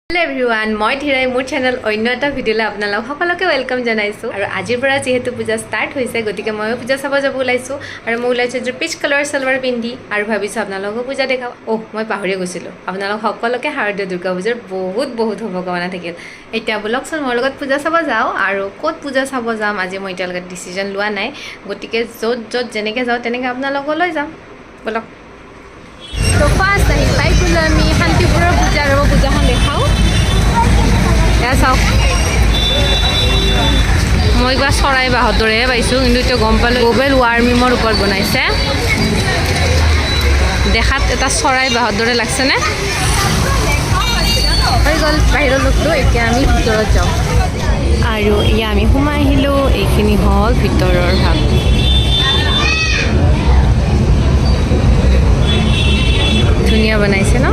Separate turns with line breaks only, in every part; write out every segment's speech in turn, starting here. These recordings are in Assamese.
Hello everyone, মই ধীৰাই মোৰ চেনেল অন্য এটা ভিডিঅ'লৈ আপোনালোক সকলোকে ওয়েলকাম জনাইছো আৰু আজিৰ পৰা যেহেতু পূজা ষ্টাৰ্ট হৈছে গতিকে মই পূজা চাব যাব ওলাইছো আৰু মই ওলাইছো যে পিচ কালাৰ সালৱাৰ পিন্ধি আৰু ভাবিছো আপোনালোকক পূজা দেখাও মই পাহৰি গৈছিলো আপোনালোক সকলোকে শাৰদীয় দুৰ্গা পূজাৰ বহুত শুভকামনা থাকিল এতিয়া ব্লগছৰ মোৰ লগত পূজা চাব যাও আৰু ক'ত পূজা চাব যাম আজি মই এতিয়ালৈকে ডিসিজন লোৱা নাই গতিকে য'ত যেনেকে যাও তেনেকে আপোনালোকক লৈ যাম ব্লগ তো ফাৰ্ষ্ট আহি পাইছিলো আমি শান্তিপুৰৰ পূজাখন দেখাও চাওক মই কিবা চৰাই বাহদৰেহে পাইছোঁ কিন্তু এতিয়া গম পালোঁ গ্লোবেল ৱাৰ্মিঙৰ ওপৰত বনাইছে দেখাত এটা চৰাই বাহদৰে লাগছেনে হৈ গ'ল বাহিৰৰ লোকটো এতিয়া আমি ভিতৰত যাওঁ আৰু এয়া আমি সোমাই আহিলোঁ এইখিনি হ'ল ভিতৰৰ ভাগ ধুনীয়া বনাইছে ন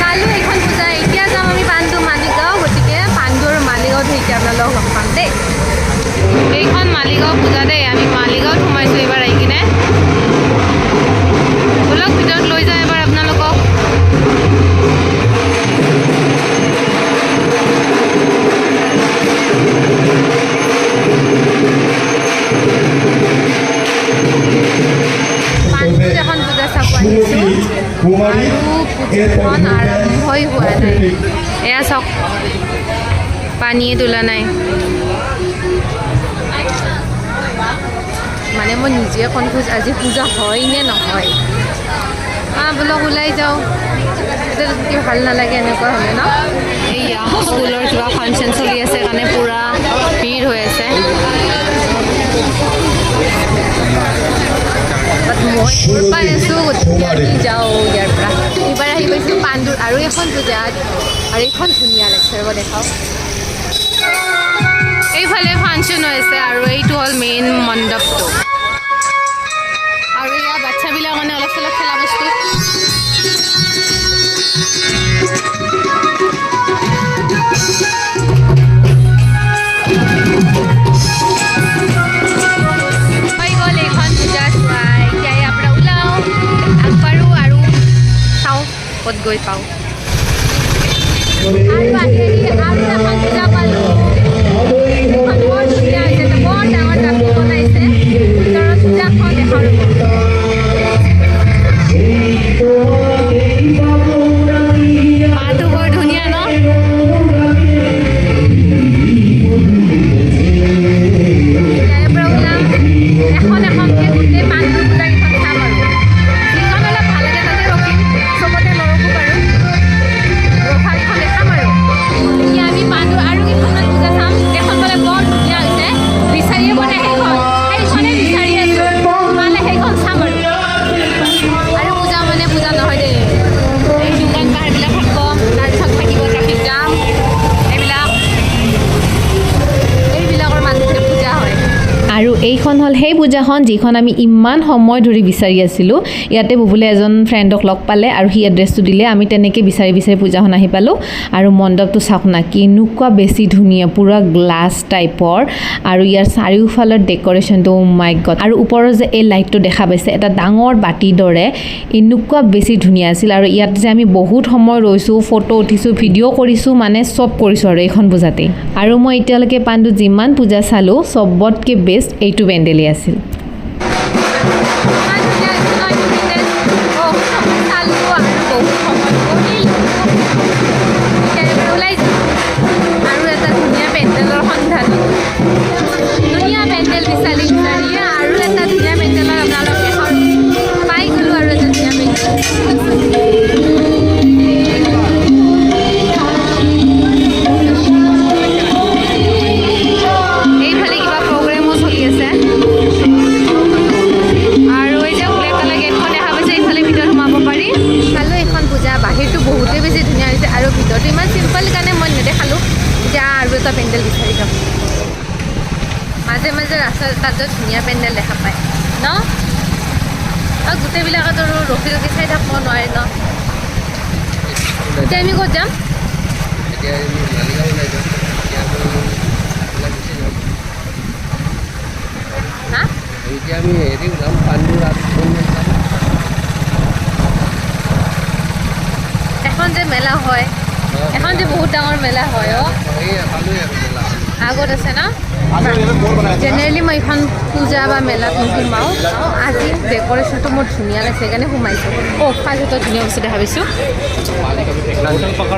চালোঁ এইখন পূজা এতিয়া যাম আমি পাণ্ডু মালিগাঁও গতিকে পাণ্ডু আৰু মালিগাঁৱত এতিয়া আপোনালোকক লগ পাম দেই এইখন মালিগাঁও পূজা দেই আমি মালিগাঁৱত সোমাইছোঁ এইবাৰ আহি কিনে বলক ভিতৰত লৈ যায় এবাৰ আপোনালোকক পাণ্ডুত এখন পূজা চাব আহিছোঁ পূজাখন আৰম্ভই হোৱা নাই এয়া চাওক পানীয়ে তোলা নাই মানে মই নিজে কনফিউজ আজি পূজা হয় নে নহয় বোলক ওলাই যাওঁ এতিয়া কি ভাল নালাগে এনেকুৱা হ'লে ন এইয়া স্কুলৰ কিবা ফাংচন চলি আছে কাৰণে পূৰা ভিৰ হৈ আছে মই পাই আছোঁ গতিকে আমি যাওঁ ইয়াৰ পৰা এইবাৰ আহি পাইছোঁ পাণ্ডুৰ আৰু এখন পূজা আৰু এইখন ধুনীয়া লাগিছে ৰ'ব দেখাওক এইফালে ফাংচন হৈ আছে আৰু এইটো হ'ল মেইন মণ্ডপটো আৰু ইয়াৰ বাচ্চাবিলাক মানে অলপ চলপ খেলা বস্তু হৈ গ'ল এইখন পূজা চোৱা এতিয়া ইয়াৰ পৰা ওলাওঁ আগবাঢ়ো আৰু চাওঁ ক'ত গৈ পাওঁ আৰু আহি আৰু এখন পূজা পালোঁ এইখন বৰ ধুনীয়া হৈছে বৰ ডাঙৰ ডাঙৰ বনাইছে ভিতৰত পূজাখন দেখাওঁ মাটো বৰ ধুনীয়া ন ইয়াৰ পৰা ওলাম এখনকৈ গোটেই পাণ্ডু পূজাকেইখন চাম আৰু যিখন অলপ ভাল লাগে তাতে ৰখিম চবতে নৰখোঁ বাৰু ৰখাকেইখন দেখাম আৰু এতিয়া আমি পাণ্ডু আৰু কেইখনমান পূজা চাম এখন বোলে বৰ ধুনীয়া হৈছে বিচাৰিয়ে মানে সেইখনে বিচাৰি আছোঁ মানে সেইখন চাম আৰু পূজা মানে পূজা নহয় দেই এই দোকান পাহাৰবিলাক থাকিব তাৰপিছত থাকিব ট্ৰাফিক জাম এইবিলাকৰ মাজতে পূজা হয় আৰু এইখন হ'ল সেই পূজাখন যিখন আমি ইমান সময় ধৰি বিচাৰি আছিলোঁ ইয়াতে বুবুলে এজন ফ্ৰেণ্ডক লগ পালে আৰু সি এড্ৰেছটো দিলে আমি তেনেকৈ বিচাৰি পূজাখন আহি পালোঁ আৰু মণ্ডপটো চাওক না কেনেকুৱা বেছি ধুনীয়া পূৰা গ্লাছ টাইপৰ আৰু ইয়াৰ চাৰিওফালৰ ডেক'ৰেশ্যনটো মাই গড আৰু ওপৰৰ যে এই লাইটটো দেখা পাইছে এটা ডাঙৰ বাতিৰ দৰে এনেকুৱা বেছি ধুনীয়া আছিল আৰু ইয়াত যে আমি বহুত সময় ৰৈছোঁ ফটো উঠিছোঁ ভিডিঅ' কৰিছোঁ মানে চব কৰিছোঁ আৰু এইখন পূজাতেই আৰু মই এতিয়ালৈকে পাণ্ডুত যিমান পূজা চালোঁ চবতকৈ বেষ্ট এইটো পেণ্ডেলেই আছিল আৰু এটা ধুনীয়া পেণ্ডেলৰ সন্ধান ধুনীয়া পেণ্ডেল বিচাৰি আৰু এটা ধুনীয়া পেণ্ডেলৰ আপোনালোকে পাই গ'লোঁ আৰু এটা ধুনীয়া পেণ্ডেল এইফালে কিবা প্ৰগ্ৰেমো চলি আছে আৰু এই যে ব্লেক কালাৰ গেটখন দেখা পাইছে এইফালে ভিতৰত সোমাব পাৰি চালোঁ এইখন পূজা বাহিৰটো বহুতেই বেছি ধুনীয়া হৈছে আৰু ভিতৰটো ইমান চিম্পল কাৰণে মই নেদেখালোঁ এতিয়া আৰু এটা পেণ্ডেল বিচাৰি যাম মাজে মাজে ৰাস্তাত তাত ধুনীয়া পেণ্ডেল দেখা পায় ন আৰু গোটেইবিলাকত আৰু ৰখি চাই থাকিব নোৱাৰে ন এতিয়া আমি ক'ত যাম হা এতিয়া আমি হেৰি যাম পাণ্ডু এখন যে মেলা হয় এখন যে বহুত ডাঙৰ মেলা হয় আগত আছে না জেনেৰেলি মই এখন পূজা বা মেলাত নোসোমাওঁ আজি ডেক'ৰেশ্যনটো মোৰ ধুনীয়া লাগিছে সেইকাৰণে সোমাইছোঁ ফাৰ্ষ্টত ধুনীয়া বস্তু দেখা পাইছোঁ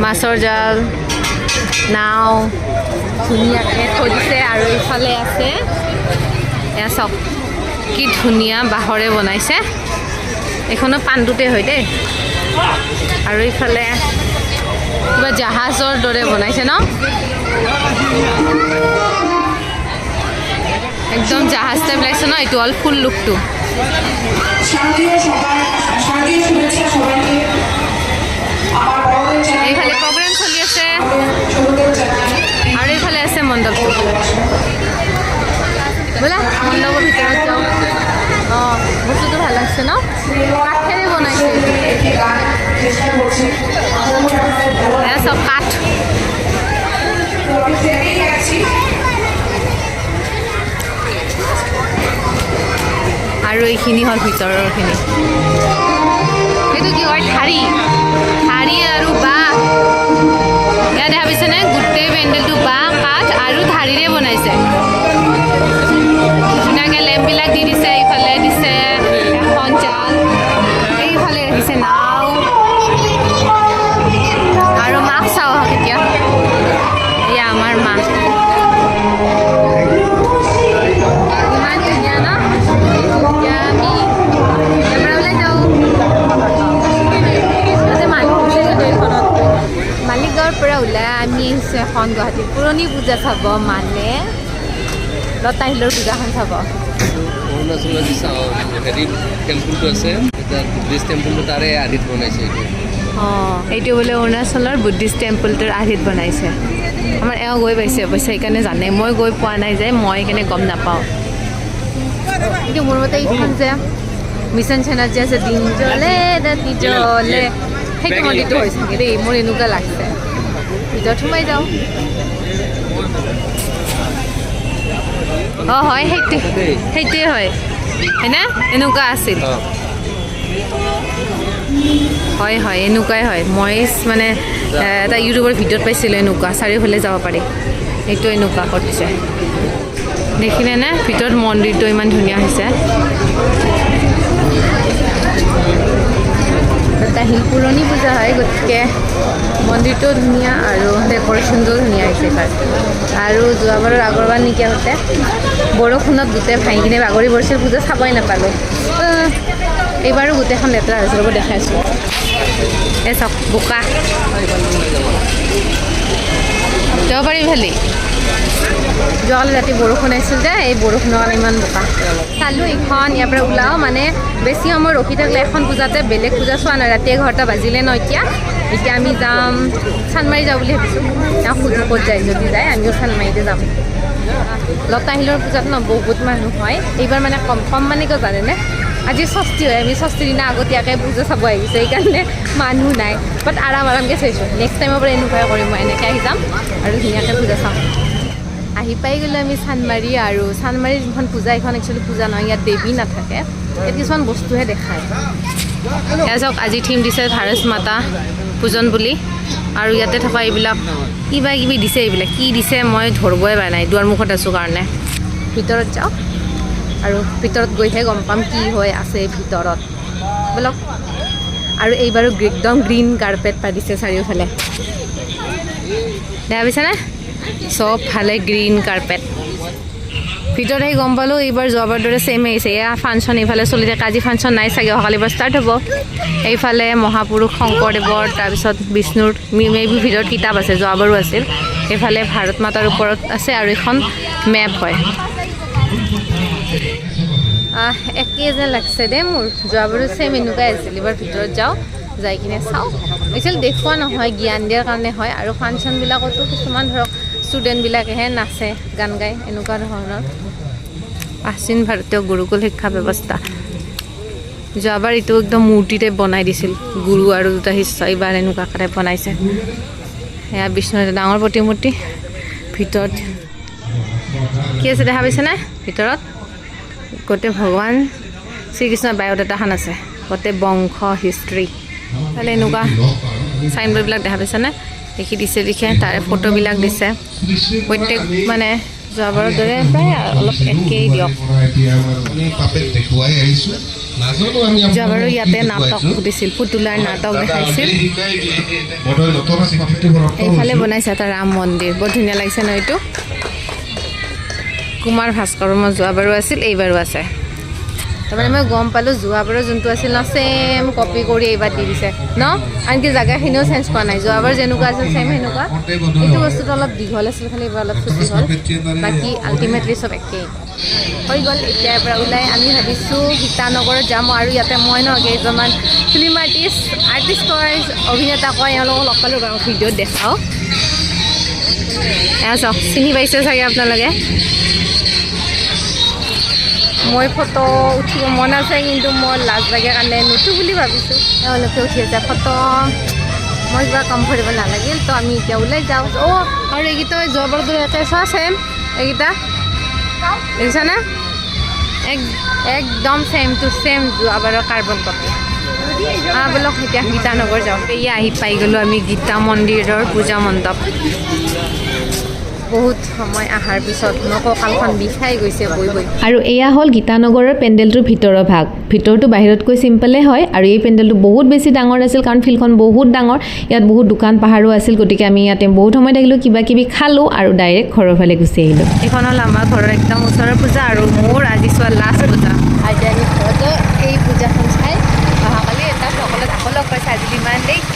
মাছৰ জাল নাও ধুনীয়াকৈ থৈ দিছে আৰু এইফালে আছে এয়া চাওক কি ধুনীয়া বাঁহৰে বনাইছে এইখনো পাণ্ডুতে হয় দেই আৰু এইফালে কিবা জাহাজৰ দৰে বনাইছে ন একদম জাহাজ টাইপ লাগিছে ন এইটো হ'ল ফুল লুকটো এইফালে প্ৰগ্ৰেম চলি আছে আৰু এইফালে আছে মণ্ডপটো বোলা মণ্ডপৰ ভিতৰত যাওঁ অঁ বস্তুটো ভাল লাগছে ন কাঠেৰে বনাইছে এয়া চব কাঠ আৰু এইখিনি হ'ল ভিতৰৰখিনি সেইটো কি হয় ঠাৰি আৰু বাঁহ ইয়াত দেখা পাইছেনে গোটেই পেণ্ডেলটো বাঁহ কাঠ আৰু ঠাৰিৰে বনাইছে ধুনীয়াকৈ লেম্পবিলাক দি দিছে এইফালে দিছে এখন জাল এইফালে দিছে নাও আৰু মাক চাওঁ আহক এতিয়া এয়া আমাৰ মা ইমান ধুনীয়া ন এতিয়া আমি এবাৰ ওলাই যাওঁ মালিগাঁৱৰ পৰা ওলাই আমি আহিছোঁ এখন গুৱাহাটীৰ পুৰণি পূজা চাব মানে লতাশিলৰ পূজাখন চাব
অৰুণাচলৰ যি হেৰি টেম্পলটো আছে বুদ্ধিষ্ট টেম্পলটো তাৰে আধিত বনাইছে
অঁ এইটো বোলে অৰুণাচলৰ বুদ্ধিষ্ট টেম্পলটোৰ আধিত বনাইছে আমাৰ এওঁ গৈ পাইছে অৱশ্যে সেইকাৰণে জানে মই গৈ পোৱা নাই যে মই সেইকাৰণে গম নাপাওঁ কিন্তু মোৰ মতে এইখন যে মিছন চেনাত যে আছে দিন জ্বলে ৰাতি জ্বলে সেইটো মন্দিৰটো হৈছে চাগে দেই মোৰ এনেকুৱা লাগছে ভিতৰত সোমাই যাওঁ অঁ হয় সেইটোৱে হয়নে এনেকুৱা আছিল হয় এনেকুৱাই হয় মই মানে এটা ইউটিউবৰ ভিডিঅ'ত পাইছিলোঁ এনেকুৱা চাৰিওফালে যাব পাৰি এইটো এনেকুৱা কৰিছে দেখিলে নে ভিতৰত মন্দিৰটো ইমান ধুনীয়া হৈছে লতাশিল পুৰণি পূজা হয় গতিকে মন্দিৰটো ধুনীয়া আৰু ডেক'ৰেশ্যনটোও ধুনীয়া হৈছে আৰু যোৱাবাৰৰ আগৰবাৰ নেকি আহোঁতে বৰষুণত গোটেই ভাঙি কিনে বাগৰি পৰিছিল পূজা চাবই নাপালোঁ এইবাৰো গোটেইখন লেতেৰা হৈছিল ৰ'ব দেখাইছোঁ এই চাওক বোকা যাব পাৰি ভালেই যোৱাকালি ৰাতি বৰষুণ আহিছিল যে এই বৰষুণৰ কাৰণে ইমান বোকা চালোঁ এইখন ইয়াৰ পৰা ওলাওঁ মানে বেছি সময় ৰখি থাকিলে এখন পূজাতে বেলেগ পূজা চোৱা নাই ৰাতি 11টা বাজিলে ন এতিয়া আমি যাম চানমাৰি যাওঁ বুলি ভাবিছোঁ তেওঁ সুধি ক'ত যায় যদি যায় আমিও চানমাৰিতে যাম লতাশিলৰ পূজাত ন বহুত মানুহ হয় এইবাৰ মানে কম মানে কিয় জানেনে আজি ষষ্ঠী হয় আমি ষষ্ঠীৰ দিনা আগতীয়াকৈ পূজা চাব আহিছোঁ সেইকাৰণে মানুহ নাই বাট আৰামকৈ চাইছোঁ নেক্সট টাইমৰ পৰা এনেকুৱাই কৰিম মই এনেকৈ আহি যাম আৰু ধুনীয়াকৈ পূজা চাম আহি পাই গ'লোঁ আমি চানমাৰি আৰু চানমাৰিৰ যোনখন পূজা এইখন একচুৱেলি পূজা নহয় ইয়াত দেৱী নাথাকে ইয়াত কিছুমান বস্তুহে দেখায় এয়া চাওক আজি থিম দিছে ভাৰত মাতা পূজন বুলি আৰু ইয়াতে থকা এইবিলাক কিবা কিবি দিছে এইবিলাক কি দিছে মই ধৰিবই পৰা নাই দুৱাৰমুখত আছোঁ কাৰণে ভিতৰত যাওঁ আৰু ভিতৰত গৈহে গম পাম কি হৈ আছে ভিতৰত বলক আৰু এইবাৰো একদম গ্ৰীণ কাৰ্পেট পাৰিছে চাৰিওফালে দেখা পাইছেনে চব ফালে গ্ৰীণ কাৰ্পেট ভিতৰত আহি গম পালোঁ এইবাৰ যোৱাবাৰ দৰে ছেম আহিছে এয়া ফাংচন এইফালে চলি থাকে আজি ফাংচন নাই চাগে অহাকালিৰ পৰা ষ্টাৰ্ট হ'ব এইফালে মহাপুৰুষ শংকৰদেৱৰ তাৰপিছত বিষ্ণুৰ মেবি ভিতৰত কিতাপ আছে যোৱাবাৰো আছিল এইফালে ভাৰত মাতাৰ ওপৰত আছে আৰু এখন মেপ হয় একেই যেন লাগছে দেই মোৰ যোৱাবাৰো ছেম এনেকুৱাই আছিল এইবাৰ ভিতৰত যাওঁ যাই কিনে চাওঁ একচুৱেলি দেখুওৱা নহয় জ্ঞান দিয়াৰ কাৰণে হয় আৰু ফাংচনবিলাকতো কিছুমান ধৰক ষ্টুডেণ্টবিলাকেহে নাচে গান গায় এনেকুৱা ধৰণৰ প্ৰাচীন ভাৰতীয় গুৰুকুল শিক্ষা ব্যৱস্থা যোৱাবাৰ এইটো একদম মূৰ্তি টাইপ বনাই দিছিল গুৰু আৰু দুটা শিষ্য এইবাৰ এনেকুৱা টাইপ বনাইছে সেয়া বিষ্ণু এটা ডাঙৰ প্ৰতিমূৰ্তি ভিতৰত কি আছে দেখা পাইছেনে ভিতৰত গোটেই ভগৱান শ্ৰীকৃষ্ণৰ বায়'ডাটাখন আছে গোটেই বংশ হিষ্ট্ৰী তাহলে এনেকুৱা চাইনবোৰ্ডবিলাক দেখা পাইছেনে লিখি দিছে লিখে তাৰে ফটোবিলাক দিছে প্ৰত্যেক মানে যোৱাবাৰৰ দৰে প্ৰায় অলপ একেই দিয়ক যোৱাবাৰো ইয়াতে নাটক দিছিল পুতুলাৰ নাটক দেখাইছিল এইফালে বনাইছে এটা ৰাম মন্দিৰ বৰ ধুনীয়া লাগিছে ন এইটো কুমাৰ ভাস্কৰ মই যোৱাবাৰো আছিল এইবাৰো আছে তাৰমানে মই গম পালোঁ যোৱাবাৰৰ যোনটো আছিল ন ছেম কপি কৰি এইবাৰ দি দিছে ন আনকি জেগাখিনিও চেঞ্জ কৰা নাই যোৱাবাৰ যেনেকুৱা আছিল ছেম সেনেকুৱা এইটো বস্তুটো অলপ দীঘল আছিল খালি এইবাৰ অলপ চুটি হ'ল বাকী আল্টিমেটলি চব একেই হৈ গ'ল এতিয়াৰ পৰা ওলাই আমি ভাবিছোঁ গীতানগৰত যাম আৰু ইয়াতে মই ন কেইজনমান ফিল্ম আৰ্টিষ্ট কয় অভিনেতা কয় এওঁলোকক লগ পালোঁ বাৰু ভিডিঅ'ত দেখাওঁ এয়া চাওক চিনি পাইছে চাগে আপোনালোকে মই ফটো উঠিব মন আছে কিন্তু মই লাজ লাগে কাৰণে নুঠো বুলি ভাবিছোঁ তেওঁলোকে উঠি আছে ফটো মই কিবা কমফৰ্টেবল নালাগিল তো আমি এতিয়া ওলাই যাওঁ অঁ আৰু এইকেইটা যোৱাবাৰ দৰে একে চোৱা ছেম এইকেইটা দেখিছানে একদম ছেম টু ছেম যোৱাবাৰৰ কাৰ্বন কপি ব'লক এতিয়া গীতানগৰ যাওঁ এয়া আহি পাই গ'লোঁ আমি গীতা মন্দিৰৰ পূজা মণ্ডপ বহুত সময় আহাৰ পিছত মোৰ কঁকালখন বিষাই গৈছে বৈ বৈ আৰু এয়া হ'ল গীতানগৰৰ পেণ্ডেলটোৰ ভিতৰৰ ভাগ ভিতৰটো বাহিৰতকৈ চিম্পলে হয় আৰু এই পেণ্ডেলটো বহুত বেছি ডাঙৰ আছিল কাৰণ ফিল্ডখন বহুত ডাঙৰ ইয়াত বহুত দোকান পাহাৰো আছিল গতিকে আমি ইয়াতে বহুত সময় থাকিলোঁ কিবা কিবি খালোঁ আৰু ডাইৰেক্ট ঘৰৰ ফালে গুচি আহিলোঁ এইখন হ'ল আমাৰ ঘৰৰ একদম ওচৰৰ পূজা আৰু মোৰ আজি চোৱা লাষ্ট পূজা আজি আমি ঘৰতে এই পূজাখন চাই অহাকালি এটা সকলোক আকৌ লগ পাইছে আজি ইমান দেৰি